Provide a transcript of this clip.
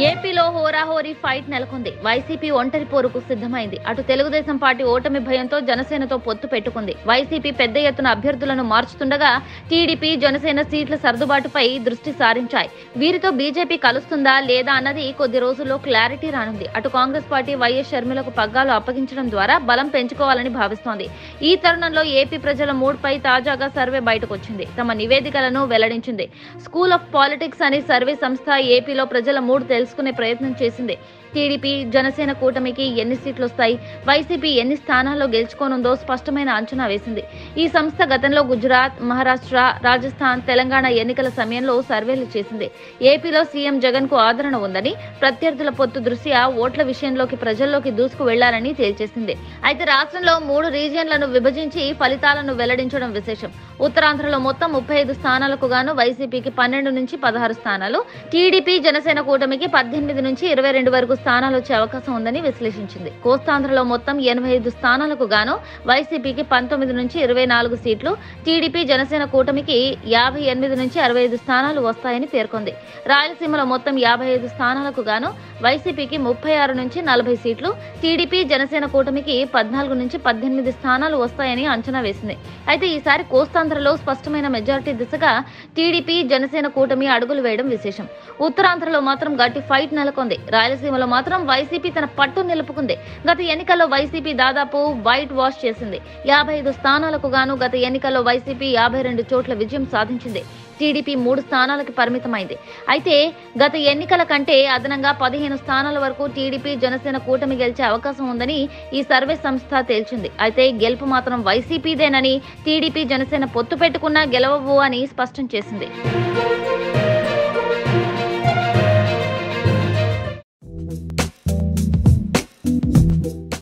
ఏపీలో హోరాహోరీ ఫైట్ నెలకొంది. వైసీపీ ఒంటరి పోరుకు సిద్ధమైంది. అటు తెలుగుదేశం పార్టీ ఓటమి భయంతో జనసేనతో పొత్తు పెట్టుకుంది. వైసీపీ పెద్ద ఎత్తున అభ్యర్థులను మార్చుతుండగా టీడీపీ, జనసేన సీట్ల సర్దుబాటుపై దృష్టి సారించాయి. వీరితో బీజేపీ కలుస్తుందా లేదా అన్నది కొద్ది రోజుల్లో క్లారిటీ రానుంది. అటు కాంగ్రెస్ పార్టీ వైఎస్ షర్మిలకు పగ్గాలు అప్పగించడం ద్వారా బలం పెంచుకోవాలని భావిస్తోంది. ఈ తరుణంలో ఏపీ ప్రజల మూడ్పై తాజాగా సర్వే బయటకొచ్చింది. తమ నివేదికలను వెల్లడించింది. స్కూల్ ఆఫ్ పాలిటిక్స్ అనే సర్వే సంస్థ ఏపీలో ప్రజల మూడ్ తెలుసుకునే ప్రయత్నం చేసింది. టీడీపీ, జనసేన కూటమికి ఎన్ని సీట్లు వస్తాయి, వైసీపీ ఎన్ని స్థానాల్లో గెలుచుకోనుందో స్పష్టమైన అంచనా వేసింది. ఈ సంస్థ గతంలో గుజరాత్, మహారాష్ట్ర, రాజస్థాన్, తెలంగాణ ఎన్నికల సమయంలో సర్వేలు చేసింది. ఏపీలో సీఎం జగన్ కు ఆదరణ ఉందని, ప్రత్యర్థుల పొత్తు దృష్ట్యా ఓట్ల విషయంలోకి ప్రజల్లోకి దూసుకు వెళ్లారని తేల్చేసింది. అయితే రాష్ట్రంలో 3 రీజియన్లను విభజించి ఫలితాలను వెల్లడించడం విశేషం. ఉత్తరాంధ్రలో మొత్తం 35 స్థానాలకు గాను వైసీపీకి 12 నుంచి 16 స్థానాలు, టీడీపీ, జనసేన కూటమికి 18 నుంచి 22 వరకు స్థానాలు వచ్చే అవకాశం ఉందని విశ్లేషించింది. కోస్తాంధ్రలో మొత్తం 85 స్థానాలకు గాను వైసీపీకి 19 నుంచి 24 సీట్లు, టీడీపీ, జనసేన కూటమికి 58 నుంచి 65 స్థానాలు వస్తాయని పేర్కొంది. రాయలసీమలో మొత్తం 55 స్థానాలకు గాను వైసీపీకి 36 నుంచి 40 సీట్లు, టీడీపీ, జనసేన కూటమికి 14 నుంచి 18 స్థానాలు వస్తాయని అంచనా వేసింది. అయితే ఈసారి కోస్తాంధ్రలో స్పష్టమైన మెజారిటీ దిశగా టీడీపీ, జనసేన కూటమి అడుగులు వేయడం విశేషం. ఉత్తరాంధ్రలో మాత్రం గట్టి ఫైట్ నెలకొంది. రాయలసీమలో మాత్రం వైసీపీ తన పట్టు నిలుపుకుంది. గత ఎన్నికల్లో వైసీపీ దాదాపు వైట్ వాష్ చేసింది. 55 స్థానాలకు గాను గత ఎన్నికల్లో వైసీపీ 52 చోట్ల విజయం సాధించింది. టీడీపీ 3 స్థానాలకు పరిమితమైంది. అయితే గత ఎన్నికల కంటే అదనంగా 15 స్థానాల వరకు టీడీపీ, జనసేన కూటమి గెలిచే అవకాశం ఉందని ఈ సర్వే సంస్థ తేల్చింది. అయితే గెలుపు మాత్రం వైసీపీదేనని, టీడీపీ, జనసేన పొత్తు పెట్టుకున్నా గెలవవు అని స్పష్టం చేసింది.